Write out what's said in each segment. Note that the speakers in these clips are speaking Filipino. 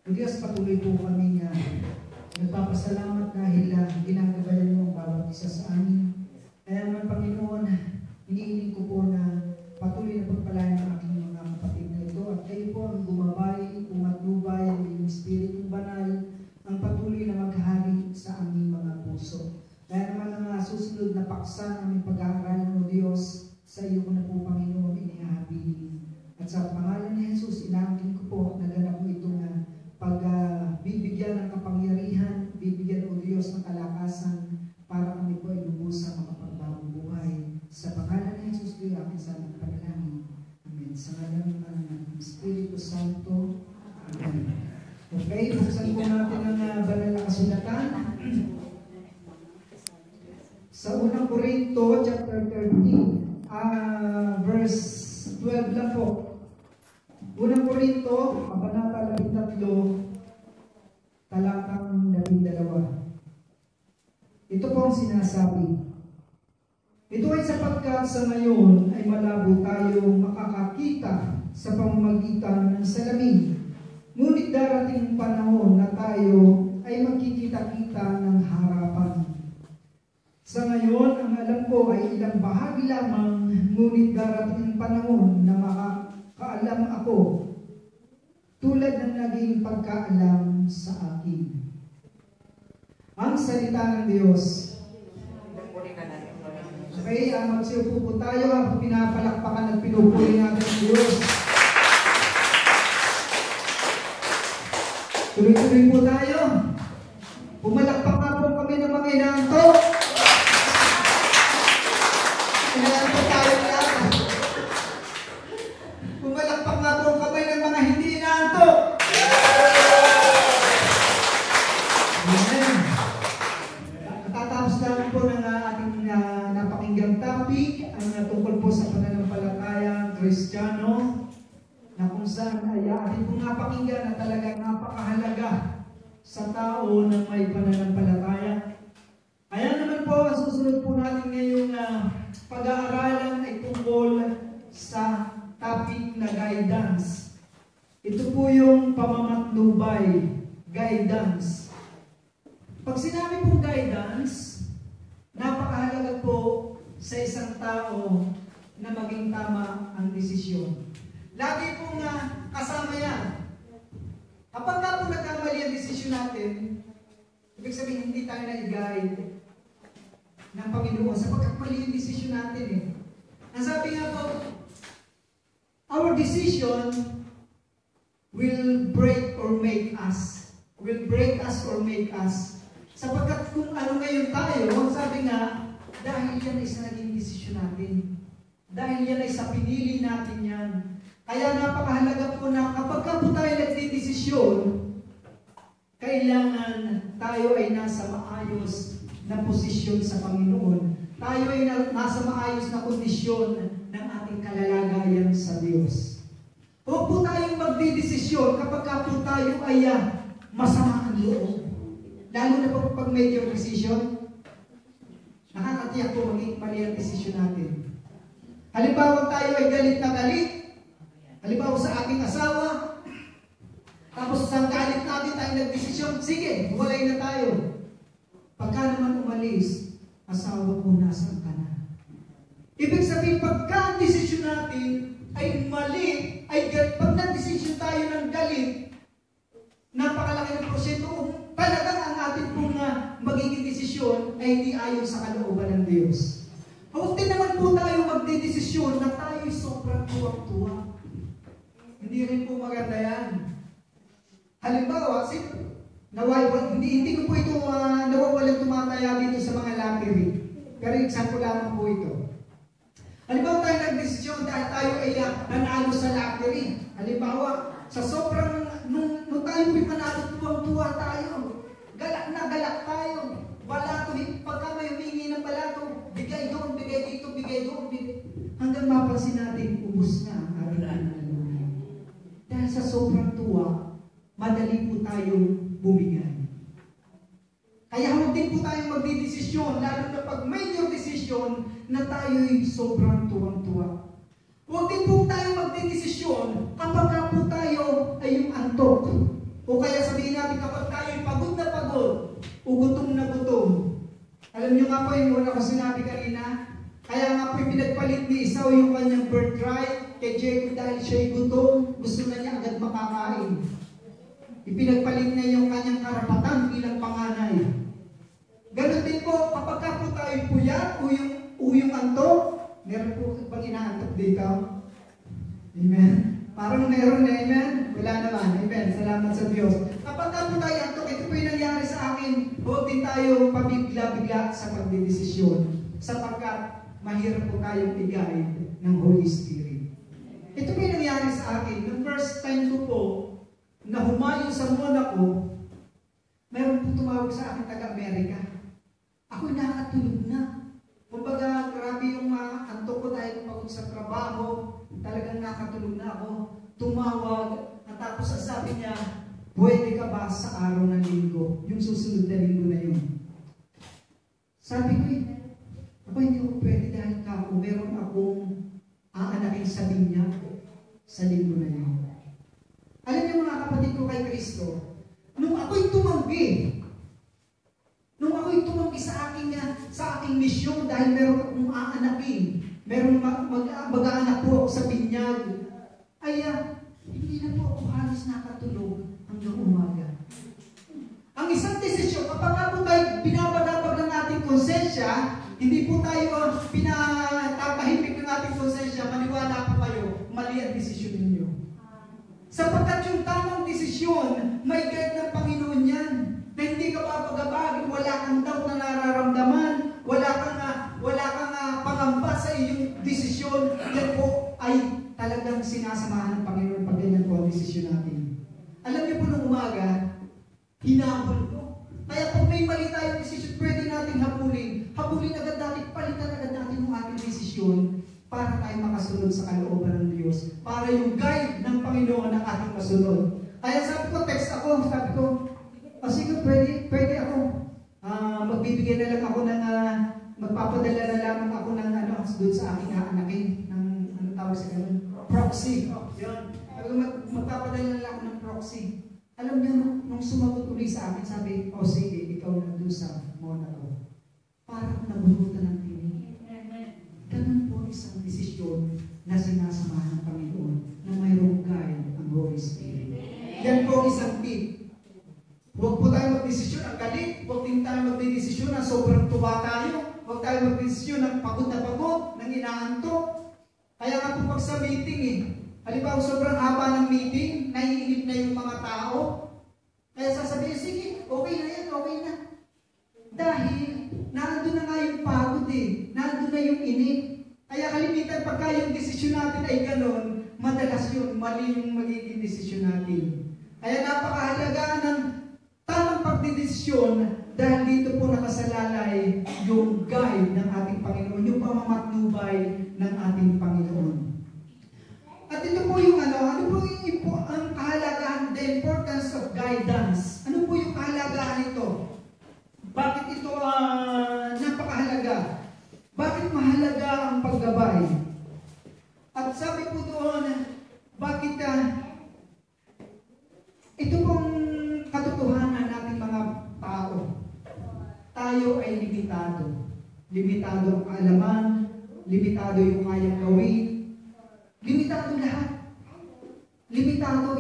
O Diyos, patuloy po kami nga nagpapasalamat dahil ginagabayan mo ang bawat isa sa amin. Kaya naman, Panginoon, iniiling ko po na patuloy na pagpalayan ng aking mga kapatid na ito at kayo po ang gumabay, umatnubay, ang iyong Espiritong Banal, ang patuloy na maghari sa aming mga puso. Kaya naman ang susunod na paksa ng aming pag-aaralan mo, Diyos, sa iyo ko na po, Panginoon, inihabilin. At sa pangalan ni Jesus, inaangkin ko po, naganap mo ito na pagbibigyan ng kapangyarihan, bibigyan o Diyos ng kalakasan para kami po ay lubusang makapagbagong buhay. Sa pangalan ni Jesus, Diyos, aking sa panalangin. Amen. Sa ngalan ng Espiritu Santo. Amen. Okay, buksan po natin ang banal na kasulatan. Sa unang Korinto, chapter 13, verse 12 lang po. Unang Korinto, kabanata 13, talatang 12. Ito po ang sinasabi. Ito ay sapagkat sa ngayon ay malabo tayong makakakita sa pamamagitan ng salamin. Ngunit darating panahon na tayo ay magkikita-kita ng harapan. Sa ngayon, ang alam ko ay ilang bahagi lamang, ngunit darating ang panahon na makakaalam ako, tulad ng naging pagkaalam sa akin. Ang salita ng Diyos. Okay, magsiupo po tayo habang pinapalakpakan at pinupuli natin ang Diyos. Tuloy-tuloy po tayo. Pumalakpak nga po kami ng mga inaantok. Inaantok tayo lahat. Pumalakpak nga po kami ng mga hindi inaantok. Amen. Tatapos lang po ng ating napakinggang topic, ang tungkol po sa pananampalatayang Kristiyano, na kung saan ay ating pong napakinggan na talagang napakahalaga sa tao na may pananampalataya. Kaya naman po, ang susunod po natin ngayong pag-aaralan ay tungkol sa topic na guidance. Ito po yung pamamatnubay, guidance. Pag sinabi pong guidance, napakahalaga po sa isang tao na maging tama ang desisyon. Lagi pong kasama yan. Kapag ka po nagkamali ang desisyon natin, ibig sabihin hindi tayo na-guide ng Panginoon sapagkat mali yung desisyon natin eh. Ang sabi nga po, our decision will break or make us. Will break us or make us. Sapagkat kung ano ngayon tayo, sabi nga, dahil yan ay sa naging desisyon natin. Dahil yan ay sa pinili natin yan. Kaya napakahalaga po na kapag ka po tayo nagdidesisyon, kailangan tayo ay nasa maayos na posisyon sa Panginoon. Tayo ay nasa maayos na kondisyon ng ating kalalagayan sa Diyos. Huwag po tayong magdidesisyon kapag ka po tayo ay masama ang loob. Lalo na po pag major decision, nakakatiyak po maging mali ang desisyon natin. Halimbawa tayo ay galit na galit, halimbawa sa aking asawa, tapos sa galit natin tayo nagdesisyon, sige, walay na tayo. Pagka naman umalis, asawa ko, nasaan ka na? Ibig sabihin, pagka ang desisyon natin ay mali, ay pag nag-desisyon tayo ng galit, napakalaki ng porsyento, talagang ang ating pong magiging desisyon ay hindi ayon sa kalooban ng Diyos. Huwag din naman po tayo magdedesisyon na tayo'y sobrang tuwang-tuwa. Hindi rin po maganda yan. Halimbawa, hindi ko po ito nawawalang tumataya dito sa mga lottery. Pero example lamang po ito. Halimbawa tayo nag-desisyon dahil tayo ay nanalo sa lottery. Halimbawa, sa sobrang, nung tayo may manalo, tuwang-tuwa tayo. Galak na galak tayo. Balato, pagka may humingi ng balato, bigay doon, bigay dito, bigay doon, bigay. Hanggang mapansin natin, ubus na ang ating nanalo. Dahil sa sobrang tuwa, madali po tayong bumigay. Kaya huwag din po tayong magdidesisyon, lalo na pag major decision na tayo'y sobrang tuwang-tuwa. Huwag din po tayong magdidesisyon kapag po tayo ay yung antok. O kaya sabihin natin kapag tayo'y pagod na pagod, o gutom na gutom. Alam niyo nga po yung una ko sinabi kanina, kaya nga po pinagpalit ni Esau yung kanyang birthright kay Jacob dahil siya'y gutom, gusto na niya agad makakain. Ipinagpalit niya yung kanyang karapatan bilang panganay. Ganon din po, kapag ka po tayo'y puyat o yung antok, meron po bang inaantok dito? Amen. Parang meron na, amen? Wala naman, amen. Salamat sa Diyos. Kapag ka po tayo antok, ito po yung nangyari sa akin, huwag din tayo pabigla-bigla sa pagdidesisyon. Sapagkat mahirap po tayong i-guide ng Holy Spirit. Ito po yung nangyari sa akin. The first time ko po, na humayo sa Monaco, meron po tumawag sa akin taga-Amerika. Ako nakatulog na. Kumbaga, grabe yung antok ko dahil pagod sa trabaho. Talagang nakatulog na ako. Tumawag. At tapos sabi niya, pwede ka ba sa araw ng linggo? Yung susunod na linggo na yun. Sabi ko, hindi ko pwede dahil kako. Meron akong aanakin sa linya sa linggo na yun. Alam niyo mga kapatid ko kay Kristo, nung ako'y tumanggi sa aking misyon dahil meron akong aanakin, meron mag-aanak po ako sa binyag, hindi na po ako halos nakatulog hanggang umaga. Ang isang desisyon, kapag po tayo binabagabag ng ating konsensya, hindi po tayo pinatapahimik ng ating konsensya, maniwala po kayo, mali ang desisyon ninyo. Sapagkat yung tamang desisyon, may guide ng Panginoon yan. Na hindi ka papagabagin, wala kang doubt na nararamdaman, wala kang pangamba sa iyong desisyon. Yan po ay talagang sinasamahan ng Panginoon pag ganyan po ang desisyon natin. Alam niyo po nung umaga, hinahol ko. Kaya kung may mali tayong desisyon, pwede natin habulin agad natin, palitan agad natin yung ating desisyon para tayo makasunod sa kalooban ng Diyos. Para yung guide ng Panginoon ang ating masunod. Kaya sabi ko, sige, pwede ako. Magbibigay na lang ako ng, magpapadala na lamang ako ng doon sa aking aanakin, ng, tawag sa ganun? Proxy. Yun. Magpapadala na lang ako ng proxy. Alam niyo, nung sumagot uli sa akin, sabi, sige, ikaw na doon sa Monaco. Parang nabunutan ng tinig. Ganun po isang desisyon na sinasamahan ng Panginoon na mayroong guide ang Holy Spirit. Yan po isang tip. Huwag po tayo magdesisyon ng galit. Huwag din tayo magdesisyon ng sobrang tuwa tayo. Huwag tayo magdesisyon ng pagod na pagod, ng inaantok. Kaya nga po pag sa meeting halimbawa sobrang haba ng meeting, naiinip na yung mga tao. Kaya sasabihin, sige, okay na yan, okay na. Dahil, nandun na nga yung pagod nandun na yung inip. Kaya kalimitan pagka yung desisyon natin ay ganon, madalas yun, mali yung magiging desisyon natin. Kaya napakahalaga ng tamang pagdidesisyon dahil dito po nakasalalay yung guide ng ating Panginoon, yung pamamatnubay ng ating Panginoon. At ito po yung ano po ang kahalagahan, the importance of guidance. Ano po yung kahalagahan ito? Bakit ito napakahalaga? Bakit mahalaga ang paggabay? At sabi po doon, bakit ito pong katotohanan nating mga tao. Tayo ay limitado. Limitado ang kaalaman, limitado yung kayang gawin, limitado lahat. Limitado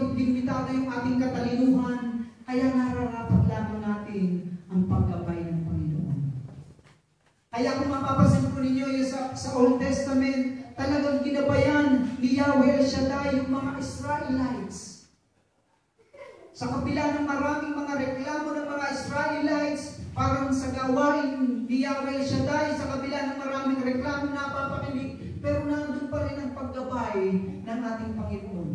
yung ating katalinuhan, kaya nararapat lamang natin ang paggabay ng Panginoon. Kaya kung mapapansin po ninyo yung sa Old Testament, talagang ginabayan ni Yahweh El Shaddai yung mga Israelites. Sa kabila ng maraming mga reklamo ng mga Israelites, parang sa gawain ni Yahweh El Shaddai, sa kabila ng maraming reklamo na napapakinig, pero nandun pa rin ang paggabay ng ating Panginoon.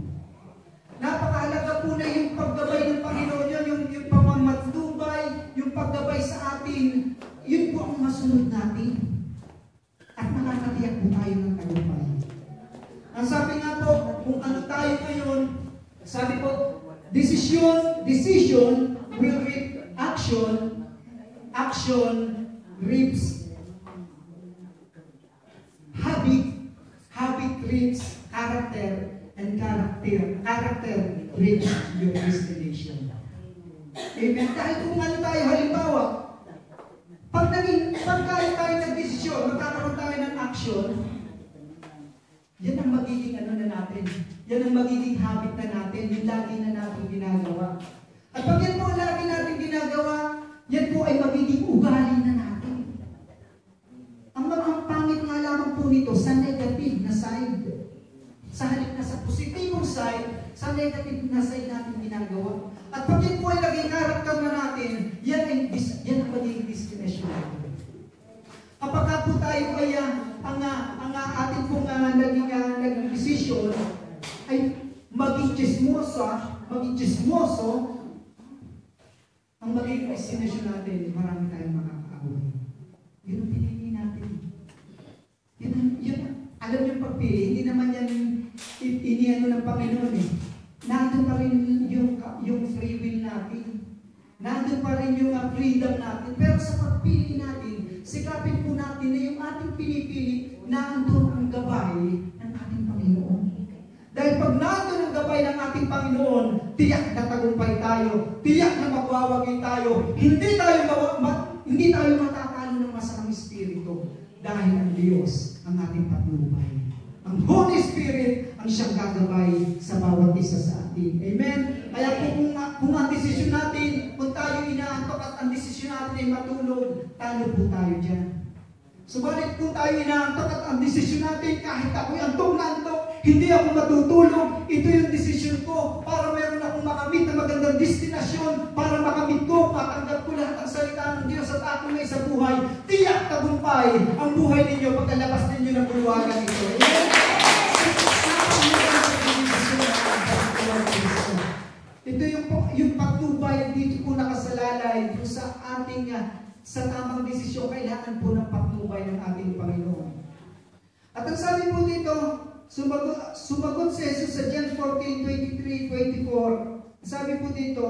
Napakahalaga po na yung paggabay ng Panginoon yun, yung pamamatnubay, yung paggabay sa atin, yun po ang masunod natin. At nakakatiyak po tayo ng tagumpay. Ang sabi nga po, kung ano tayo ngayon, sabi po, decision will reap action, action reaps habit reaps character, and character reaps your destination. Amen? Dahil kung ano tayo, halimbawa, pag tayo nag-desisyon, magkakaroon tayo ng action, yan ang magiging ano na natin. Yan ang magiging habit na natin, yung lagi na natin ginagawa. At pag yan po ang lagi natin ginagawa, yan po ay magiging ugali na natin. Ang pangit nga lamang po nito sa negative na side. Sa halip na sa positibong side, sa negative na side natin ginagawa. At pag yan po ay naging character na natin, yan ang magiging destination natin. Kapag po tayo ay ang ating pong naging decision ay maging chismoso, ang magiging destination natin, marami tayong makakaawin. Yun ang pinili natin. Alam niyo pagpili, hindi naman yan iniano ng Panginoon eh. Nandun pa rin yung free will natin. Nandun pa rin yung freedom natin. Pero sa pagpili natin, sikapin po natin na yung ating pinipili, nandun ang gabay ng ating Panginoon. Dahil pag nandun ang gabay ng ating Panginoon, tiyak na tagumpay tayo, tiyak na magwawagi tayo, hindi tayo matatalo ng masamang espiritu. Dahil ang Diyos ang ating patnubay. Ang Holy Spirit ang siyang gagabay sa bawat isa sa atin. Amen? Kaya kung ang desisyon natin, kung tayo inaantok at ang desisyon natin ay matulog, talo po tayo dyan. Subalit kung tayo inaantok at ang desisyon natin, kahit ako'y antok na antok, hindi ako matutulog, ito yung desisyon ko para meron akong makamit na magandang destinasyon, para makamit ko, matanggap ko lahat ang salita ng Diyos at aking may sa buhay. Tiyak tagumpay ang buhay ninyo pagkalabas ninyo ng bulwagan ito. Ito yung patnubay dito po nakasalalay po sa ating sa tamang desisyon, kailangan po ng patnubay ng ating Panginoon. At ang sabi po dito, sumagot si Jesus sa John 14:23-24. Sabi po dito,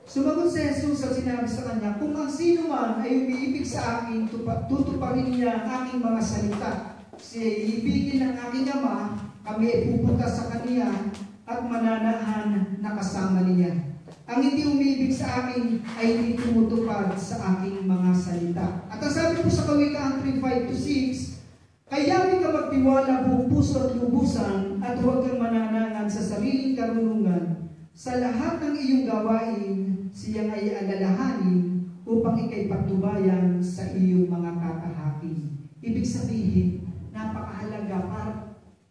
sumagot si Jesus at sinabi sa kanya, kung ang sino man ay umiibig sa akin, tutuparin niya ang aking mga salita. Siya iibigin ng aking Ama, kami ay pupunta sa kaniya at mananahan na kasama niya. Ang hindi umiibig sa akin ay hindi tumutupad sa aking mga salita. At ang sabi po sa Kawikaan 3:5-6, kaya ka magtiwala buong puso at lubusan at huwag kang mananangan sa sariling karunungan. Sa lahat ng iyong gawain, siyang ay alalahanin upang ikay pagtubayan sa iyong mga kakahakin. Ibig sabihin, napakahalaga para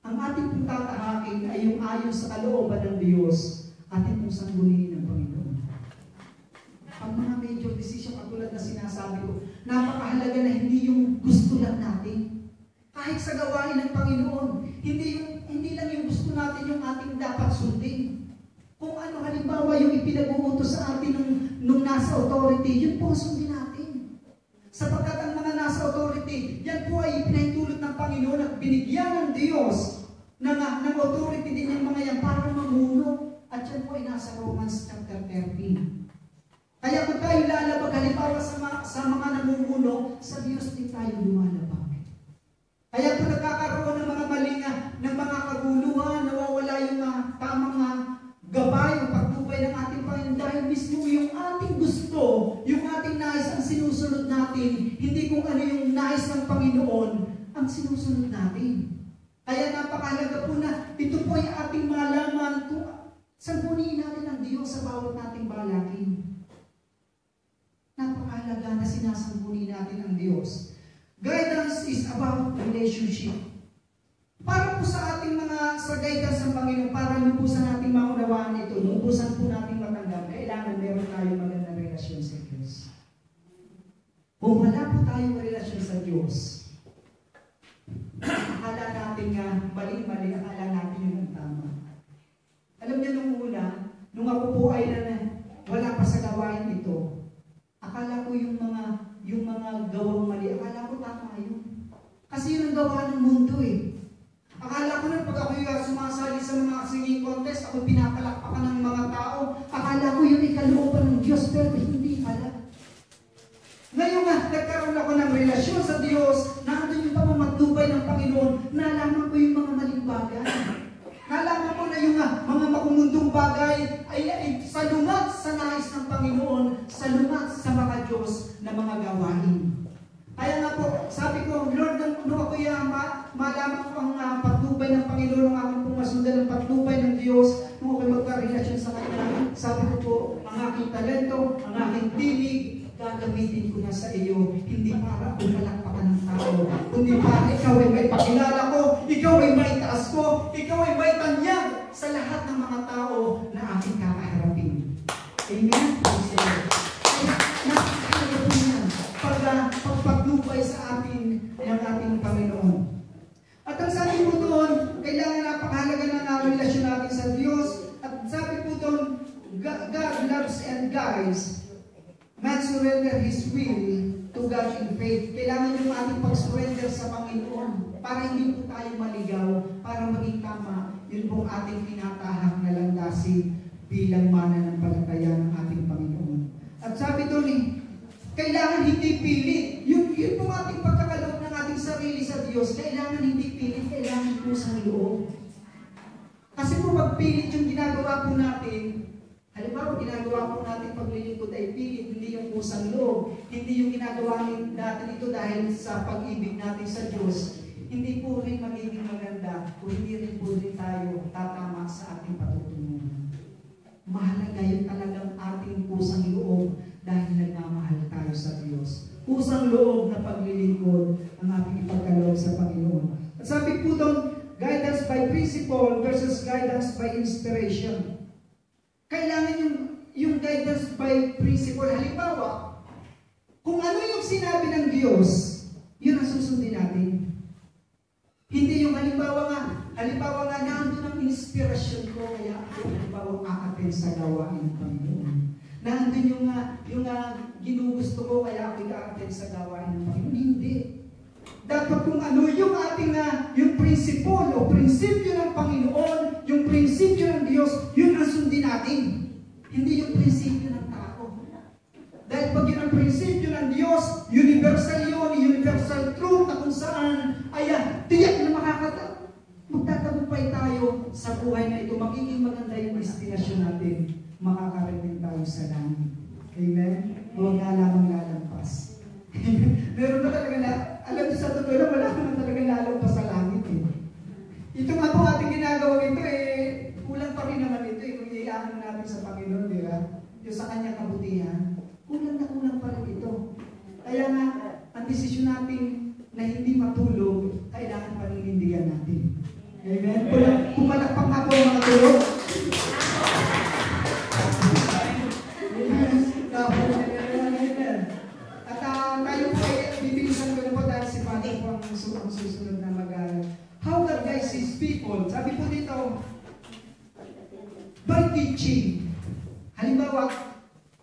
ang ating pong tatahakin ay yung ayon sa kalooban ng Diyos, ating pong sangguniin ng Panginoon. Ang mga major decision, katulad na sinasabi ko, napakahalaga na hindi yung gusto lang natin. Kahit sa gawain ng Panginoon, hindi lang yung gusto natin yung ating dapat sundin. Kung ano halimbawa yung ipinag-uutos sa atin nung nasa authority, yun po sundin natin. Sapagkat ang mga nasa authority, yan po ay ipinahintulot ng Panginoon at binigyan ng Diyos ng authority din yung mga yan para mamuno. At yan po ay nasa Romans chapter 13. Kaya kung tayo lalabag, halimbawa sa mga namumuno, sa Diyos din tayo lumalabag. Kaya kung nagkakaroon ng mga maling, ng mga kaguluhan, nawawala yung tamang gabay o pagtubay ng ating Panginoon dahil mismo yung ating gusto, yung ating nais ang sinusunod natin, hindi kung ano yung nais ng Panginoon ang sinusunod natin. Kaya napakahalaga po na ito po ay ating malaman kung sangguniin natin ang Diyos sa bawat nating balakin. Napakahalaga na sinasangguni natin ang Diyos. Guidance is about relationship. Para po sa ating sa guidance ng Panginoon, para lubusan nating maunawaan ito, lubusan po nating matanggap, kailangan meron tayong magandang relasyon sa Diyos. Kung wala po tayong relasyon sa Diyos, akala natin mali-mali, akala natin yung tama. Alam niyo nung una, nung ako po ay wala pa sa gawain ito, akala ko yung mga gawang mali, akala ko tama yun. Kasi yun ang gawa ng mundo eh. Akala ko na pag ako sumasali sa mga singing contest, ako pinapalakpakan ng mga tao, akala ko yun ikalooban ng Diyos, pero hindi pala. Ngayon nagkaroon ako ng relasyon sa Diyos, nandun yung pamamatnubay ng Panginoon, nalaman ko yung mga maling bagay. Nalaman ko na bagay ay salungat sa nais ng Panginoon, salungat sa mga Diyos na mga gawain. Kaya nga po, sabi ko, Lord, nung ako malaman ko ang patnubay ng Panginoon, ang aking pumasundan ng patnubay ng Diyos, nung ako'y magka-relasyon sa Kanya, sabi ko po, ang aking talento, ang aking tinig, gagamitin ko na sa iyo, hindi para umalakpakan ng tao, kundi para ikaw ay may pakilala ko, ikaw ay may taas ko, ikaw ay may tanyag sa lahat ng mga tao na aking kakaharapin. Amen? Kaya nakakalaga po yan, pagpagpatnubay sa atin ng ating Panginoon. At ang sabi po doon, kailangan napakahalaga na ang relasyon natin sa Diyos. At sabi po doon, God loves and guides. Man surrender His will to God in faith. Kailangan yung ating pag-surrender sa Panginoon para hindi po tayo maligaw, para maging tama. Yun pong ating tinatahak na landasin bilang mananampalataya ng ating Panginoon. At sabi doon, kailangan hindi pilit. Yun pong ating pagkakaloob ng ating sarili sa Diyos. Kailangan hindi pilit, kailangan po sa loob. Kasi po pag pilit yung ginagawa po natin, halimbawa, ginagawa po natin paglilingkod ay pilit, hindi yung pusang loob. Hindi yung ginagawa natin ito dahil sa pag-ibig natin sa Diyos. Hindi po rin magiging maganda kung hindi rin po rin tayo tatama sa ating patutunguhan. Mahalaga yung talagang ating pusang loob dahil nagmamahal tayo sa Diyos. Pusang loob na paglilingkod ang ating ipagkaloob sa Panginoon. At sabi po doon, guidance by principle versus guidance by inspiration. Kailangan yung guidance by principle. Halimbawa, kung ano yung sinabi ng Diyos, yun ang susundin natin. Hindi yung halimbawa nga nandun ang inspirasyon ko, kaya halimbawa aaten sa gawain ng Panginoon. Nandun yung ginugusto ko, kaya ako aaten sa gawain ng Panginoon. Hindi. Dapat kung ano yung ating yung principle o prinsipyo ng Panginoon, yung prinsipyo ng Diyos, yun ang sundin natin. Hindi yung prinsipyo ng tao. Dahil pag yun ang prinsipyo ng Diyos, universal yun, universal truth na kung saan, tiyak na magtatagumpay tayo sa buhay na ito. Magiging maganda yung destinasyon natin. Makakarating tayo sa langit. Amen? Huwag nga lamang lalampas. Meron na talaga alam niyo sa totoo lang, wala naman talaga lalampas sa langit eh. Ito nga po ating ginagawa ito kulang pa rin naman ito kung iyaano natin sa Panginoon, di ba? Yung sa Kanya kabutihan, kulang pa rin ito. Kaya nga, ang desisyon natin na hindi matulog, kailangan paninindigan natin. Amen? Pumalakpak nga po ang mga tulog. At tayo po bibilisan ko na po dahil si Father po ang susunod na mag-aaral. How God guides His people. Sabi po dito, by teaching. Halimbawa,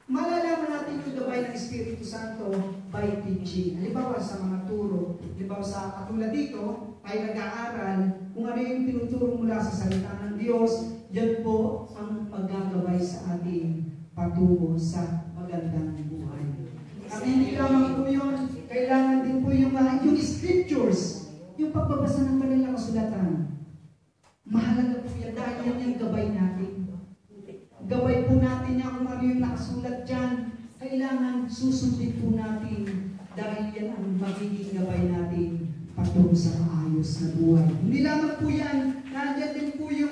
malalaman natin yung gabay ng Espiritu Santo by teaching. Halimbawa sa mga turo. Halimbawa sa katulad dito, tayo nag-aaral kung ano yung tinuturo mula sa salita ng Diyos. Yan po ang maggagabay sa ating patungo sa magandang buhay. At hindi lamang po yun, kailangan din po yung scriptures, yung pagbabasa ng kanilang kasulatan. Mahalaga po yan dahil yan yung gabay natin. Gabay po natin yan kung ano yung nakasulat dyan. Kailangan susundin po natin dahil yan ang magiging gabay natin patungo sa maayos na buhay. Hindi lamang po yan, nandiyan din po yung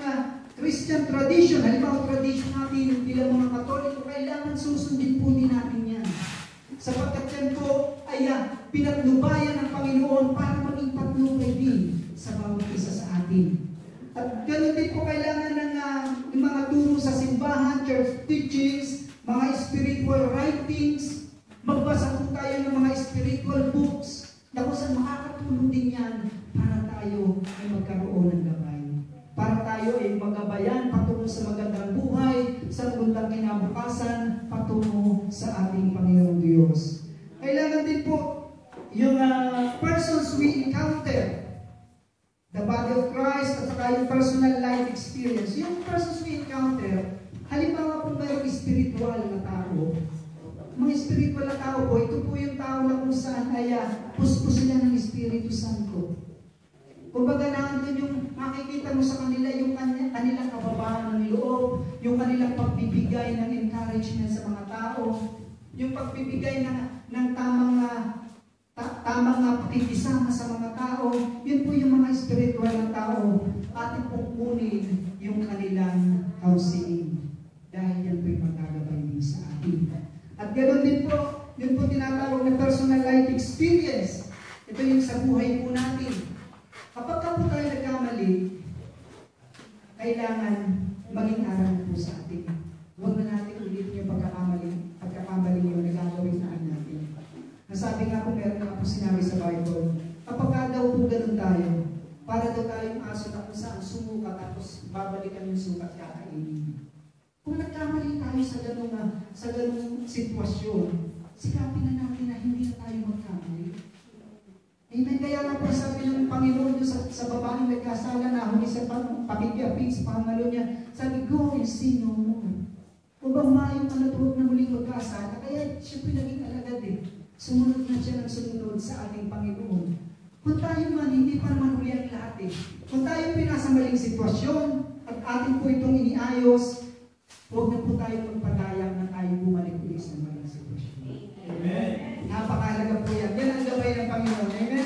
Christian tradition. Halimbawa, tradition natin bilang mga Katoliko, kailangan susundin po din natin yan. Sapagkat yan po ay pinatnubayan ng Panginoon para maging patnubay din sa bawat isa sa atin. At ganoon din po kailangan ng mga turo sa simbahan, church teachings, mga spiritual writings. Magbasa po tayo ng mga spiritual books na kung saan makakatulong din yan para tayo ay magkaroon ng gabay. Para tayo ay magabayan patungo sa magandang buhay, sa magandang kinabukasan, patungo sa ating Panginoong Diyos. Kailangan din po yung persons we encounter, the body of Christ, at saka yung personal life experience. Yung persons we encounter, halimbawa kung mayroong spiritual na tao, mga spiritual na tao po, ito po yung tao na kung saan ay puspos sila ng Espiritu Santo. Kumbaga nandun yung makikita mo sa kanila yung kanilang kababaan ng loob, yung ang pagbibigay ng encouragement sa mga tao, yung pagbibigay ng tamang pakikisama sa mga tao, yun po yung mga spiritual na tao, ating pupunin yung kanilang housing. Dahil yan po yung magagabay din sa atin. At ganoon din po, yun po tinatawag na personal life experience. Ito yung sa buhay po natin. Kapag ka po tayo nagkamali, kailangan maging aral po sa atin. Huwag na natin ulitin yung pagkakamali yung nagagawin natin. Nasabi nga po, meron nga po sinabi sa Bible, kapag daw po ganun tayo, para daw tayong aso na kung saan sumuka tapos babalikan yung sukat kakainin. Kung nagkamali tayo sa ganung sitwasyon, sikapin na natin na hindi na tayo magkamali. Amen. Kaya nga po sabi ng Panginoon sa babaeng nagkasala na huli sa pakikiyapin sa pangalo niya, sabi, go and sin no more. Kung ba humayong kalatuwag na muling magkasala, kaya siya po naging alagad eh. Sumunod na siya ng sumunod sa ating Panginoon. Kung tayo man, hindi pa naman uli ang lahat eh. Kung tayo pinasa maling sitwasyon at atin po itong iniayos, huwag na po tayo magpadayang na tayo bumalik ulit sa maling sitwasyon. Amen. Napakahalaga po yan. Yan ang gabay ng Panginoon. Amen.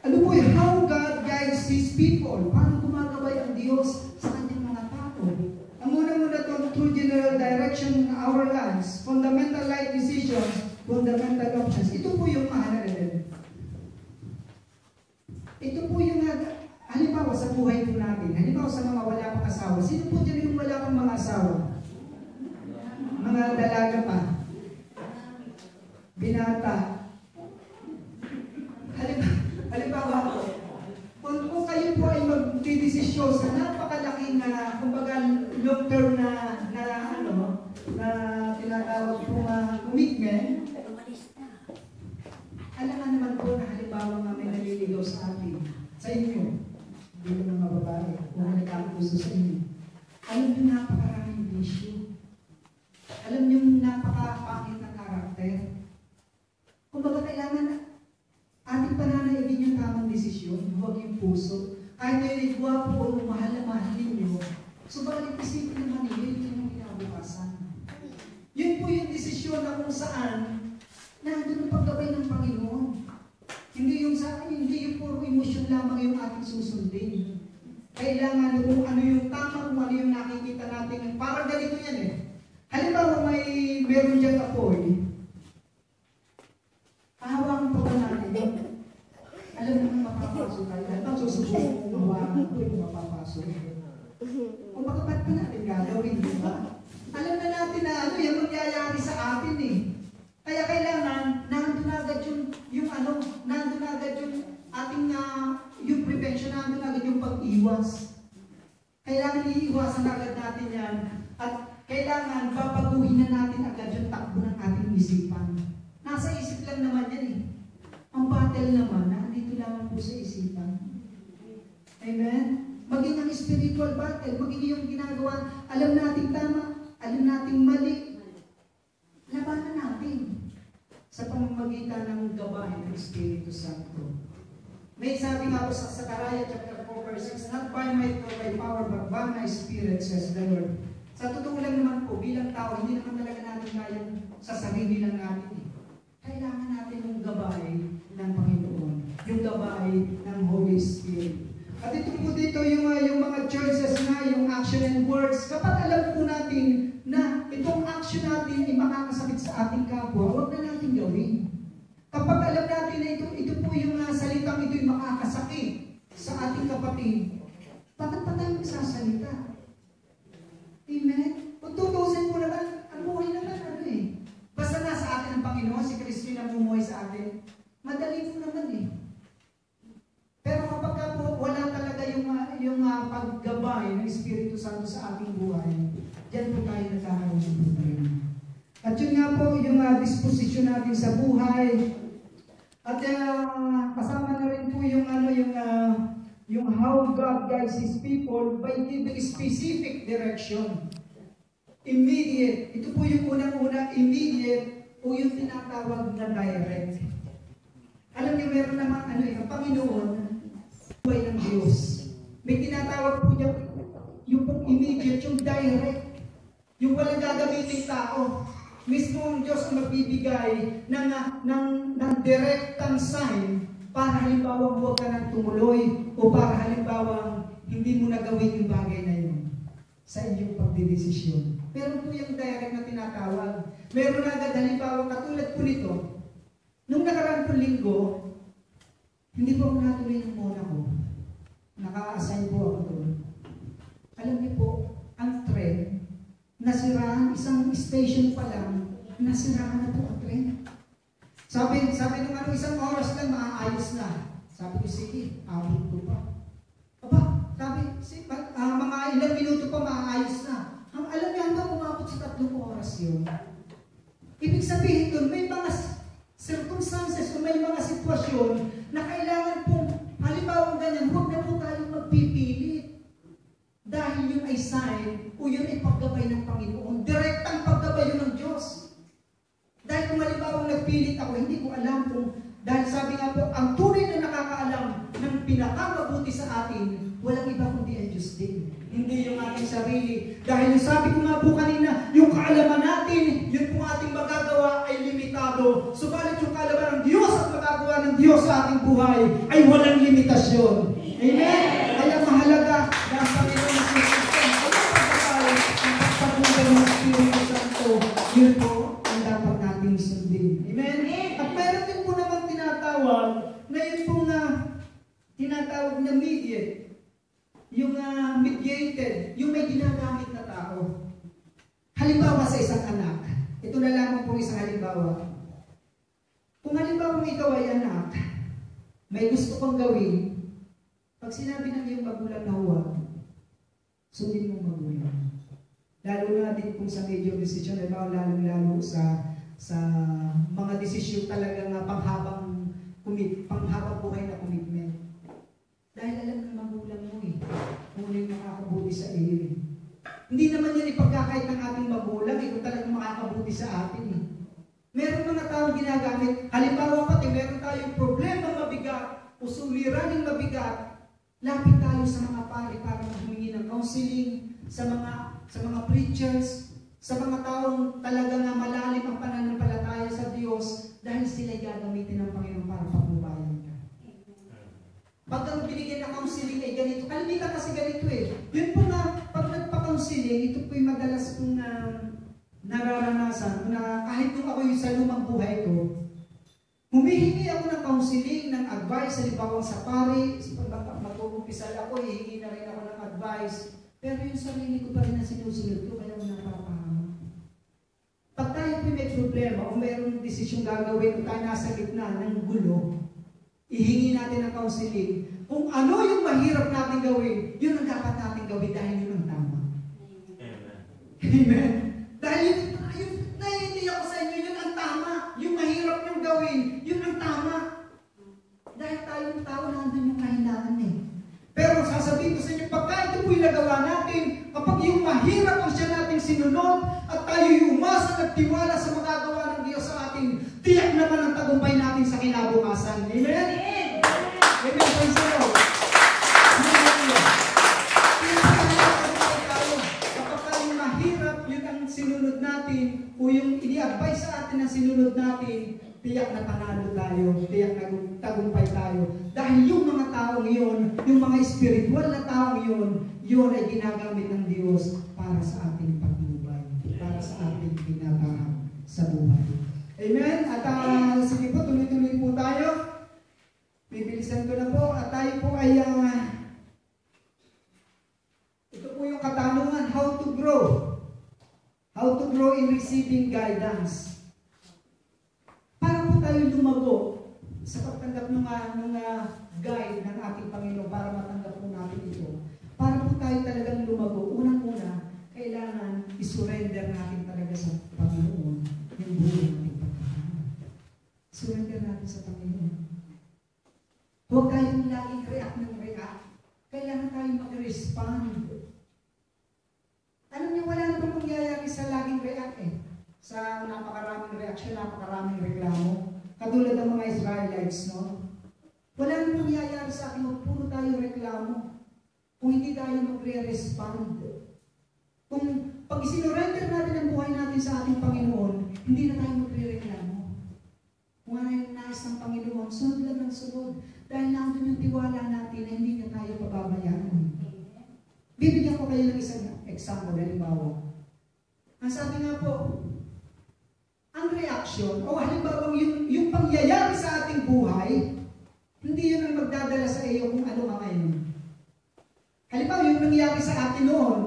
Ano po yun? How God guides His people. Paano gumagabay ang Diyos sa kanyang mga tao? Ang muna-muna ito, through general direction in our lives, fundamental life decisions, fundamental options. Ito po yung mahalaga din. Ito po yung halimbawa sa buhay po natin. Halimbawa sa mga wala pang asawa. Sino po dyan yung wala pang mga asawa? Mga dalaga pa. Binata. Halimbawa po, kung kayo po ay magdidesisyon sa napakalaking kumbaga long term na tinatawag po commitment, alam naman po na halimbawa nga may naliligaw sa atin, sa inyo, hindi ko mga babae, kung nagkakagusto sa inyo. Alam nyo napakaraming issue. Alam nyo napakapangit na karakter. Kung baga kailangan ating pananaigin yung tamang desisyon, huwag yung puso. Kahit kayo ay guwapo o mahal na mahalin nyo, subalit isipin naman yun yung kinabukasan. Yun po yung desisyon na kung saan nandun ang paggabay ng Panginoon. Hindi yung puro emosyon lamang yung ating susundin. Kailangan kung ano yung tama, kung ano yung nakikita natin. Parang ganito yan eh. Halimbawa meron dyan apoy. Hahawakan pa ba natin yun? Alam mo kung mapapasok tayo. Halimbawa susubukan kung hawakan ko yung mapapasok. Kung baka ba't pa natin gagawin, di ba? Alam na natin na yung mangyayari sa atin eh. Kaya kailangan, nandun agad nandun agad yung ating, yung prevention, nandun agad yung pag-iwas. Kailangan iiwasan agad natin yan. At kailangan, babaguhin na natin agad yung takbo ng ating isipan. Nasa isip lang naman yan eh. Ang battle naman, nandito lamang po sa isipan. Amen? Maging ang spiritual battle, maging yung ginagawa, alam natin tama, alam natin mali, labanan natin sa pamamagitan ng gawain ng Espiritu Santo. May sabi nga po sa Sakaraya chapter 4 verse 6, not by might nor by power, but by my Spirit, says the Lord. Sa totoo lang naman po, bilang tao, hindi naman talaga natin kayang sa sarili lang natin. Kailangan natin yung gabay ng Panginoon, yung gabay ng Holy Spirit. At ito po dito yung mga choices na, yung action and words. Kapag alam po natin na itong action natin ay makakasakit sa ating kapwa, huwag na natin gawin. Kapag alam natin na ito po yung salitang ito ay makakasakit sa ating kapatid, bakit pa tayo magsasalita? Amen? Kung tutusin po naman, ang buhay naman basta nasa atin ang Panginoon, si Kristo yung namumuhay sa atin, madali po naman eh. Pero kapag po wala talaga yung paggabay ng Espiritu Santo sa ating buhay, diyan po tayo nagkakaroon ng problema. At yun nga po yung disposisyon natin sa buhay. At kasama na rin po yung how God guides His people by giving specific direction. Immediate. Ito po yung unang-unang immediate o yung tinatawag na direct. Alam niyo, meron naman ang Panginoon, buhay ng Diyos. May tinatawag po niya yung immediate, yung direct, yung walang gagamitin tao. Mismo ang Diyos ang magbibigay ng direktang sign para halimbawa huwag ka nang tumuloy o para halimbawa hindi mo nagawin yung bagay na yun sa inyong pagdidesisyon. Meron po yung direct na tinatawag. Meron agad halimbawa katulad po nito. Nung nakaraan po linggo, hindi po ako natuloy ng mona ko. Naka-assign po ako doon. Alam niyo po, ang tren, nasiraan, isang station pa lang, nasiraan na po ang tren. Sabi nung isang oras lang, maaayos na. Sabi ko, sige, abot ko pa. Aba, mga ilang minuto pa maaayos na. Alam niyo, hanggang umabot sa 3 oras yun. Ibig sabihin doon, may mga circumstances o may mga sitwasyon na kailangan pong, halimbawa ganyan, huwag na po tayong magpipilit. Dahil yun ay sign o yun ay paggabay ng Panginoon. Direktang paggabay yun ng Diyos. Dahil kung halimbawa nagpilit ako, hindi ko alam kung, dahil sabi nga po, ang tunay na nakakaalam ng pinakamabuti sa atin, walang iba kundi ang Diyos din. Hindi yung ating sarili. Dahil yung sabi ko nga po kanina, yung kaalaman natin, yun po ating magagawa ay limitado. Subalit yung kaalaman ng Diyos at magagawa ng Diyos sa ating buhay ay walang limitasyon. Amen? Kaya mahalaga na ang Panginoon sa Kristo ay ang pagpapagulay ng Espiritu Santo. Yun po ang dapat nating sundin. Amen? At meron din po naman tinatawag na yun po nga tinatawag na mediate. Yung mediated, yung may ginagamit na tao. Halimbawa sa isang anak. Ito na lamang po isang halimbawa. Kung halimbawa ikaw ay anak, may gusto kong gawin, pag sinabi ng iyong magulang na huwag, sundin mong magulang. Lalo na din kung sa major decision, lalo sa mga desisyon talaga nga panghabang buhay na commitment. Dahil alam ng magulang mo kung ano yung makakabuti sa iyo. Hindi naman yan ipagkakait ng ating magulang kung talagang makakabuti sa atin. Meron mga taong ginagamit, halimbawa pati meron tayong problema mabigat o suliraning mabigat, lapit tayo sa mga pari para humingi ng counseling, sa mga preachers, sa mga taong talaga nga malalim ang pananampalataya sa Diyos dahil sila'y gagamitin ng Panginoon para patnubayan ka. Pag ang binigyan ng counseling ay ganito, kalimitan kasi ganito Yun po nga, pag nagpa-counseling, ito po yung madalas kong nararanasan na kahit nung ako yung sa lumang buhay ko, humihingi ako ng counseling, ng advice, halimbawa sa pari, pag mag-uumpisal ako, hihingi na rin ako ng advice, pero yung sarili ko pa rin na sinusunod ko, kaya ako napapahama. Pag tayo po may problema o mayroong desisyon gagawin o tayo nasa gitna ng gulo, ihingi natin ng counseling. Kung ano yung mahirap natin gawin, yun ang dapat natin gawin dahil yun ang tama. Amen. Amen. Dahil yung naiintiyak ko sa inyo, yun ang tama. Yung mahirap yung gawin, yun ang tama. Dahil tayong tao, nandun yung kahinaan Pero sasabihin ko sa inyo, pagka ito po yung nagawa natin, kapag yung mahirap ang siya natin sinunod, at tayo yung umasa at tiwala sa magagawa ng Diyos sa atin, tiyak naman ang tagumpay natin sa kinabukasan. Amen? Amen. Praise the Lord. Kapag tayo mahirap, yun ang sinunod natin, o yung ini-advise sa atin ang sinunod natin, tiyak na panalo tayo, tiyak na tagumpay tayo. Dahil yung mga taong yun, yung mga spiritual na taong yun ay ginagamit ng Diyos para sa ating pagtubay, para sa ating pinatahan sa buhay. Amen? At sige po, tuloy-tuloy po tayo. Bibilisan ko na po. At tayo po ay, ito po yung katanungan, how to grow. How to grow in receiving guidance. Para po tayo lumago sa pagtanggap ng guide ng ating Panginoon para matanggap po natin ito. Para po tayo talagang lumago, unang-una, kailangan isurrender natin talaga sa Panginoon yung buhay natin pagkakaroon. Surrender natin sa Panginoon. Huwag tayong laging react ng react. Kailangan tayong mag-respond. Alam niyo, wala na bang mangyayari sa laging react sa napakaraming reaksyon, napakaraming reklamo. Katulad ng mga Israelites, no? Wala nang nangyayari sa atin, puro tayo reklamo. kung hindi tayo magre-respond. Kung pag isinurrender natin ang buhay natin sa ating Panginoon, hindi na tayo magre-reklamo. Kung ano yung nais ng Panginoon, sunod lang ng sunod. Dahil nandun yung tiwala natin na hindi na tayo pababayaan. Bibigyan ko kayo ng isang example, halimbawa. Ang sabi nga po, ang reaction, o halimbawa yung pangyayari sa ating buhay, hindi yun ang magdadala sa iyo kung ano ka ngayon. Halimbawa, yung nangyari sa atin noon,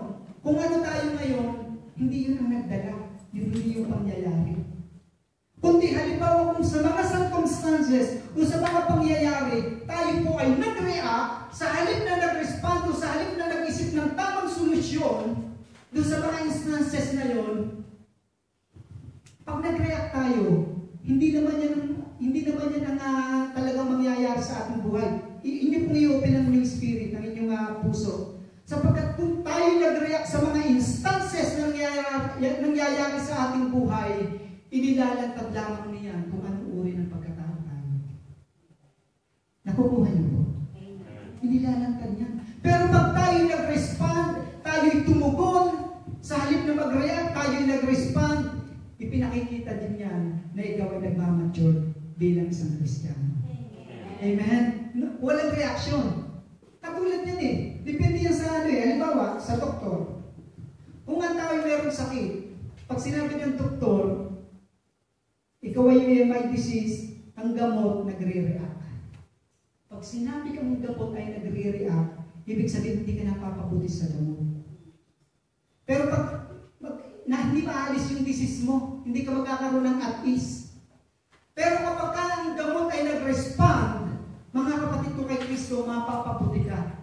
kung ano tayo ngayon, hindi yun ang nagdala. Hindi yung pangyayari. Kundi halimbawa kung sa mga circumstances, kung sa mga pangyayari, tayo po ay nag-react, sa halip na nag-respond, sa halip na nag-isip ng tamang solusyon, doon sa mga instances na yun, pag nag-react tayo, hindi naman yan ang talagang mangyayari sa ating buhay. Inyo pong i-open ang inyong spirit, ang inyong puso. Sapagkat kung tayo nag-react sa mga instances na nangyayari sa ating buhay, inilalantad lamang niyan kung anong uri ng pagkatao tayo. Nakukuha niyo po? Inilalantad niyan. Pero pag tayo nag-respond, tayo'y tumugon, sa halip na mag-react, tayo'y nag-respond, ipinakikita din yan na ikaw ay nagmamature bilang isang Kristiyano. Amen? Walang reaksyon. Katulad yan eh. Depende yan sa ano eh. Halimbawa, sa doktor. Kung ang tao mayroong sakit, pag sinabi ng doktor, ikaw ay may disease, ang gamot nagre-react. Pag sinabi kang gamot ay nagre-react, ibig sabihin hindi ka napapabuti sa gamot. Pero pag hindi maalis yung disease mo, hindi ka magkakaroon ng at ease. Pero kapag ang gamot ay nag-respond, mga kapatid ko kay Kristo, mapapabuti ka.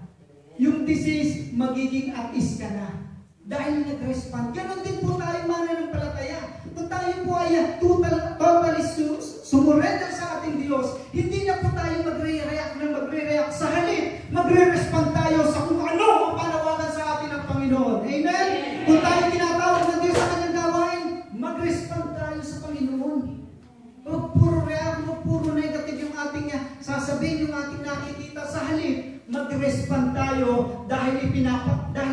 Yung disease, magiging at ease ka na. Dahil nag-respond. Ganon din po tayo mananampalataya. Kung tayo po ay totally sumurrender sa ating Diyos, hindi na po tayo magre-react sa halip. Magre-respond tayo sa kung ano ang panawagan sa atin ng Panginoon. Amen? Kung tayo tinatawag ng Diyos sa kanyang gawain, mag-respond tayo sa Panginoon. Huwag puro react, huwag puro negative yung ating sasabihin, yung ating nakikita sa halip. Mag-respond tayo dahil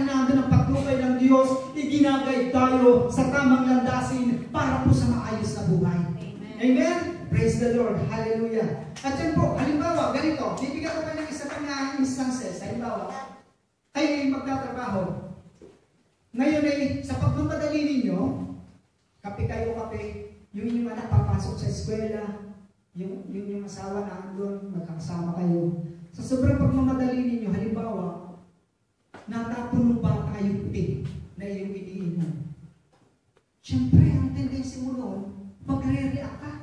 nandun ang paglukay ng Diyos, iginagay tayo sa tamang landasin para po sa maayos na buhay. Amen? Praise the Lord. Hallelujah. At yan po, halimbawa, ganito, bibigyan ko kayo ng isa pang instances. Halimbawa, kayo ay magtatrabaho. Ngayon ay, sa pagmamadali ninyo, kape kayo, yung inyong anak papasok sa eskwela, yung asawa na andun, magkakasama kayo. Sa sobrang pagmamadali ninyo, halimbawa, natapon ng bata yung tea na iyong iniinom. Siyempre, ang tendency mo noon, magre-react ka.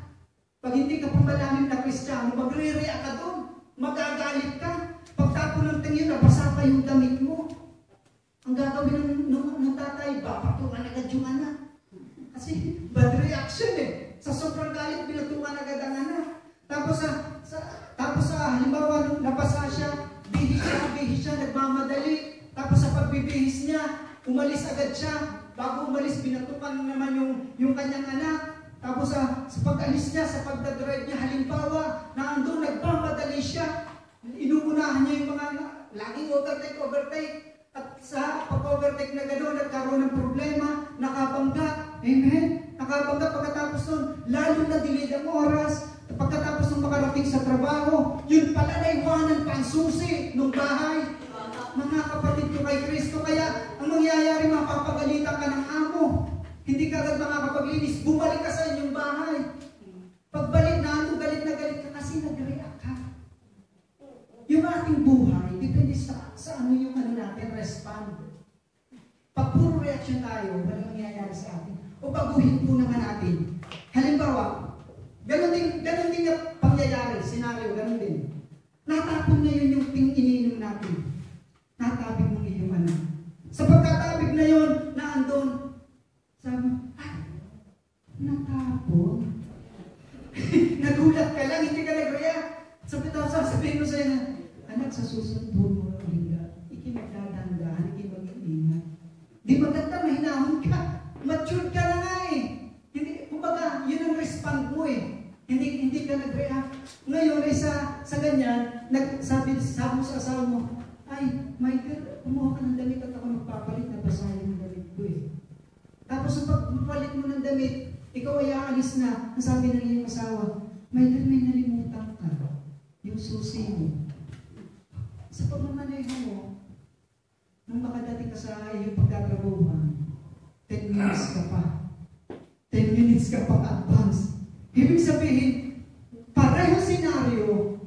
Pag hindi ka pamalalim na Kristiyano, magre-react ka doon. Magagalit ka. Pagtapon ng tingin, nabasa pa yung damit mo. Ang gagawin ng tatay, papatungan agad yung anak. Kasi bad reaction eh. Sa sobrang galit, pinatungan agad ang anak. Tapos halimbawa, nung nabasa siya, bihis siya, nagmamadali. Tapos sa pagbibihis niya, umalis agad siya. Bago umalis, pinatukan naman yung kanyang anak. Tapos sa pag-alis niya, sa pagdadrive niya, halimbawa, na andun, nagmamadali siya. Inuunahan niya yung mga laging overtake. At sa pag-overtake na gano'n, nagkaroon ng problema, nakabangga. Amen? Nakabangga pagkatapos nun, lalo na delayed ang oras. Pagkatapos ng makarating sa trabaho, yun pala na iwanan pa ang susi ng bahay. Mga kapatid ko kay Kristo, kaya ang mangyayari, mapapagalitan ka ng amo. Hindi ka agad makakapaglinis, bumalik ka sa inyong bahay. Pagbalik na galit ka kasi nag-react ka. Yung ating buhay, depende sa ano yung natin, respond. Pag puro reaction tayo, walang mangyayari sa atin. O baguhin po naman natin. Halimbawa, ganun din yung pangyayari, senaryo, ganun din. Natapon na yun yung iniinom natin. Natabig mo iyong anak. Sa pagkatabig na yun, naandun, sabi mo, natapon. Nagulat ka lang, hindi ka nag-react. Sabihin mo sa'yo na, anak, sa susunod mo, ikinagdadandahan, ikimag-iingat. Di maganda, mahinahon ka. Matured ka na nga eh. Kumbaga, yun ang respond mo eh. Hindi ka nag-react. Ngayon ay sa ganyan, sabi mo sa asawa mo, ay, Michael, kumuha ka ng damit at ako magpapalit na basahin ng damit ko eh. Tapos sa pagpapalit mo ng damit, ikaw ay aalis na, ang sabi ng iyong asawa, may nalimutan ka, yung susi mo. Sa pagmamaneho mo, nung makadating ka sa iyong pagtatrabuhan, 10 minutes ka pa. 10 minutes ka pa advance. Ibig sabihin, pareho senaryo,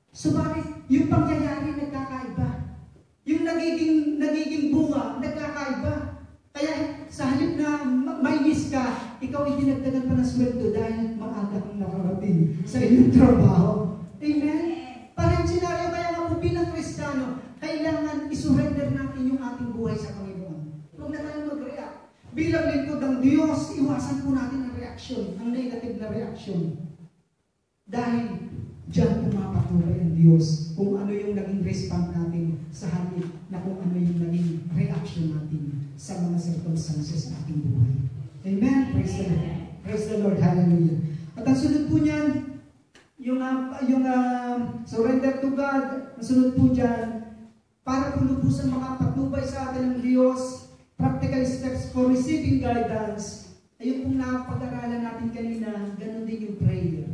subalit yung pangyayari nagkakaiba. Yung nagiging bunga, nagkakaiba. Kaya sa halip na mainis ka, ikaw ay dinagdagan pa ng sweldo dahil maaga kang nakarating sa iyong trabaho. Amen? Parang senaryo, kaya nga po bilang Kristiyano, kailangan isurrender natin yung ating buhay sa Panginoon. Huwag na tayo mag-react. Bilang lingkod ng Diyos, iwasan po natin ang reaksyon, ang negative na reaksyon. Dahil diyan pumapatuloy ang Diyos kung ano yung naging response natin sa halip na kung ano yung naging reaction natin sa mga circumstances ng ating buhay. Amen? Praise the Lord. Praise the Lord. Hallelujah. At ang sunod po niyan, yung surrender to God, ang sunod po dyan, para po lubusan makapatubay sa atin ng Diyos, practical steps for receiving guidance. Ayun pong napag-aralan natin kanina, ganun din yung prayer.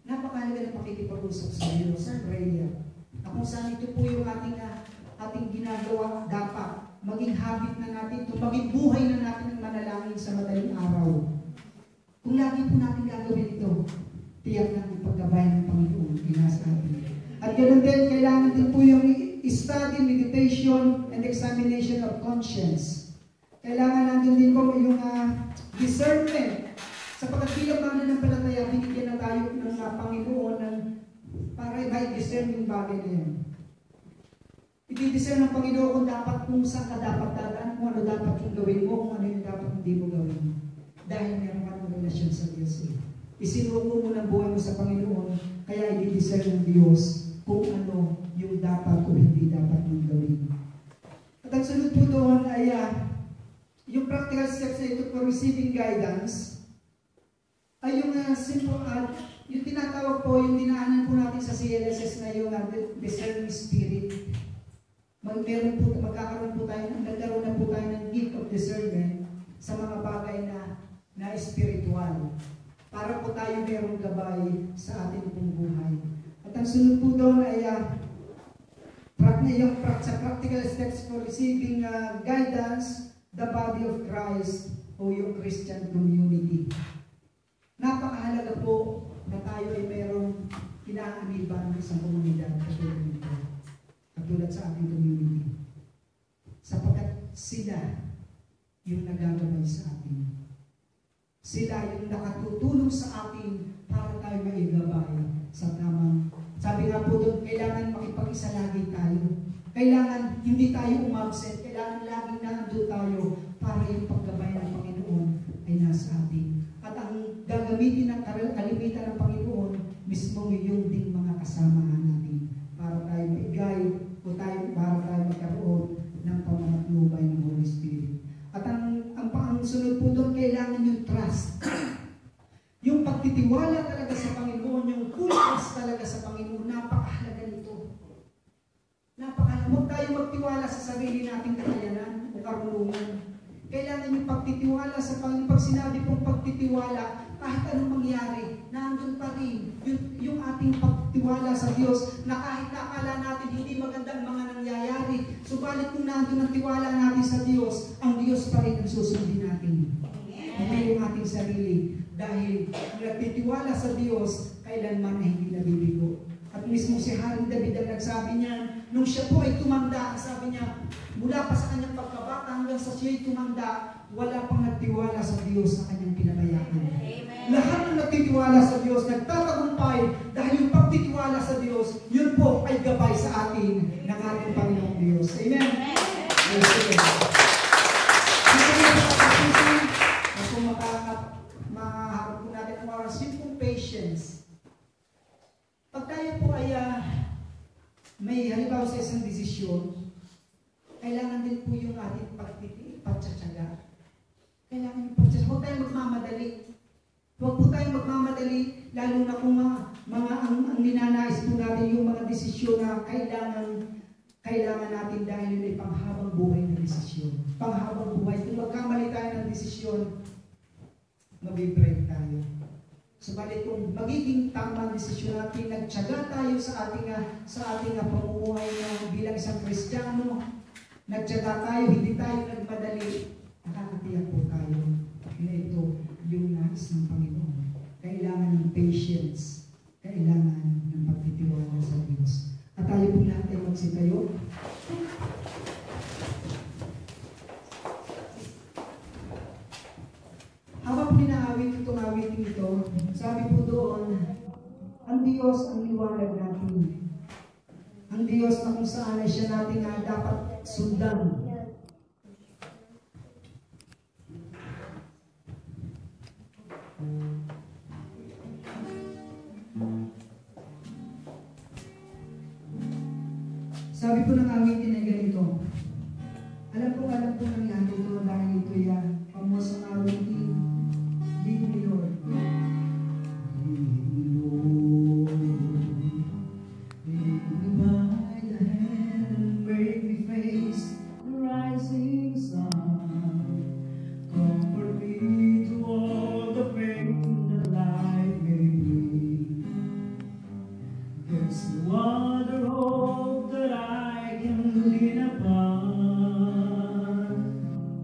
Napakahalaga na pakikipag-usap sa Diyos, sa prayer. Na kung saan ito po yung ating ginagawa dapat, maging habit na natin ito, maging buhay na natin ang manalangin sa madaling araw. Kung lagi po natin gagawin ito, tiyak na ang paggabayan ng Panginoon ay nasa atin. At ganoon din, kailangan din po yung study, meditation, and examination of conscience. Kailangan nandun din po yung discernment. Sapagkat bilang mananampalataya, binigyan na tayo ng Panginoon para may discern yung bagay na yan. I-discern ng Panginoon kung dapat, kung saan ka dapat dadaan, kung ano dapat yung gawin mo, kung ano yung dapat hindi mo gawin. Dahil meron ka ng relasyon sa Diyos. Isinuko mo ng buhay mo sa Panginoon, kaya i-discern ng Diyos kung ano yung dapat o hindi dapat mong gawin. At ang sunod po doon ay yung practical steps na ito for receiving guidance ay yung simple yung tinatawag po, yung dinaanan po natin sa CLSS na yung discerning spirit. Nagkaroon na po tayo ng gift of discernment sa mga bagay na spiritual. Para po tayo merong gabay sa ating pong buhay. At ang sunod po doon ay sa practical steps for receiving guidance, the body of Christ o yung Christian community. Napakahalaga po na tayo ay merong inaaniban ng isang komunidad katulad sa ating community. Sapagkat sila yung nagagabay sa atin. Sila yung nakatutulong sa atin para tayo maigabay sa tamang. Sabi nga po doon, kailangan makipag-isa lagi tayo. Kailangan hindi tayo umabsent. Kailangan laging nandun tayo para yung paggabay ng Panginoon ay nasa atin. At ang gagamitin ng kalimitan ng Panginoon, mismo yung ding mga kasamahan natin para tayo maigay o para tayo magkaroon ng pamamatnubay ng Holy Spirit. At ang sunod po doon, kailangan yung trust. Yung pagtitiwala talaga sa Panginoon, yung full trust talaga sa Panginoon, napakahalaga nito. Napakahalaga. Huwag tayo magtiwala sa sarili nating kakayanan o karunungan. Kailangan yung pagtitiwala sa Panginoon. Pag sinabi pong pagtitiwala, kahit anong mangyari, nandun pa rin yung ating pagtiwala sa Diyos na kahit nakala natin hindi maganda ang mga nangyayari, subalit kung nandun ang tiwala natin sa Diyos, ang Diyos pa rin ang susundin natin. Hindi yung ating sarili. Dahil ang nagtitiwala sa Diyos, kailanman na hindi nabibigo. At mismo si Haring David ang nagsabi niya, nung siya po ay tumanda, sabi niya, mula pa sa kanyang pagkabata hanggang sa siya ay tumanda, wala pang nagtiwala sa Diyos sa kanyang pinabayaan. Lahat ng nagtitiwala sa Diyos, nagtatagumpay dahil yung pagtitiwala sa Diyos, yun po ay gabay sa atin ng ating Panginoong Diyos. Amen? Kung makaharap po natin ang oras, yun pong patience. Pag tayo po ay may halimbawa sa isang desisyon, kailangan din po yung ating pagtsatsaga. Kailangan yung pagtsatsaga. Huwag tayong magmamadali. Huwag po tayong magmamadali, lalo na kung ang ninanais po natin yung mga desisyon na kailangan kailangan natin dahil yun ay panghabang buhay na desisyon. Panghabang buhay. Kung magkamali tayo ng desisyon, mabibreak tayo. Subalit kung magiging tamang desisyon natin, nagtiyaga tayo sa ating pamumuhay na bilang isang Kristiyano, nagtiyaga tayo, hindi tayo nagmadali, nakakatiyak po tayo na ito yung nais ng Panginoon. Kailangan ng patience, kailangan ng pagtitiwala sa Diyos. At tayo po lahat ay magsitayo. Habang pinaawit itong awiting ito, sabi po doon, ang Diyos ang liwanag natin. Ang Diyos na kung saan ay siya natin na dapat sundan. Sabi po ng awitin ay ganito. Alam po ng lahat ito dahil ito yan. Pamosang awitin. Lead me, Lord. Lead me, Lord. Lead me by the hand and make me face the rising sun. Comfort me to all the pain that life may bring. There's no other hope that I can lean upon.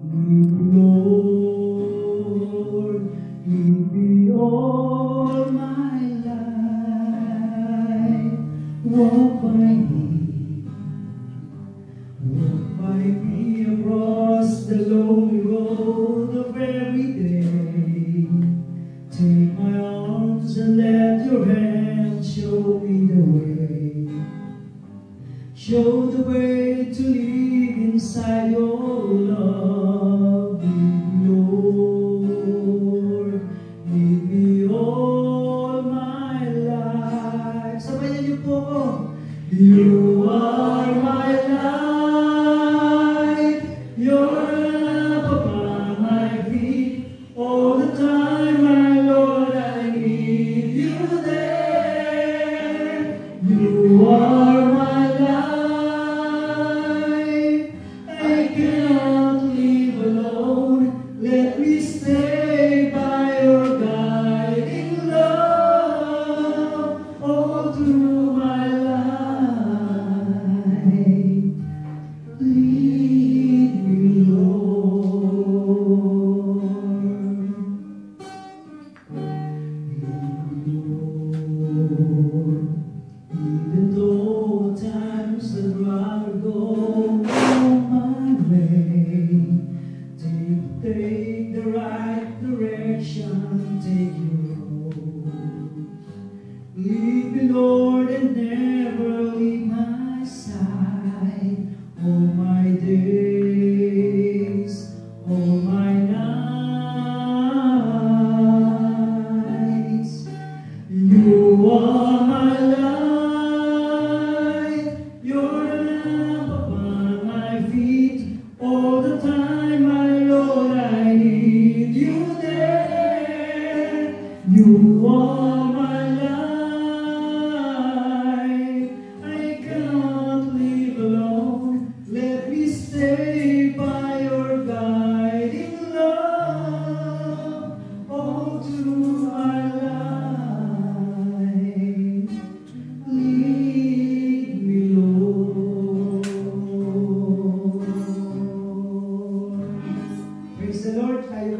Lead me, Lord, lead me all my life. Walk by me across the lonely road of every day. Take my arms and let your hand show me the way. Show the way to live inside your love. Lead me, Lord, lead me all my life. Sabayan niyo po ako. You are my life. You're up upon my feet. All the time, my Lord, I need you there. You are my life. I cannot live alone. Let me stay by your guiding love all through my life. Lead me, Lord. Lord, even though times I'd rather go my way, take the right direction, take your road. Lead me, Lord, and never leave my side. All my days, all my nights. You are my life. You're the lamp upon my feet. All the time, my Lord, I need you there. You are my life. I cannot live alone. Let me stay by your guiding love all through my life. Lead me, Lord. Praise the Lord. Tayo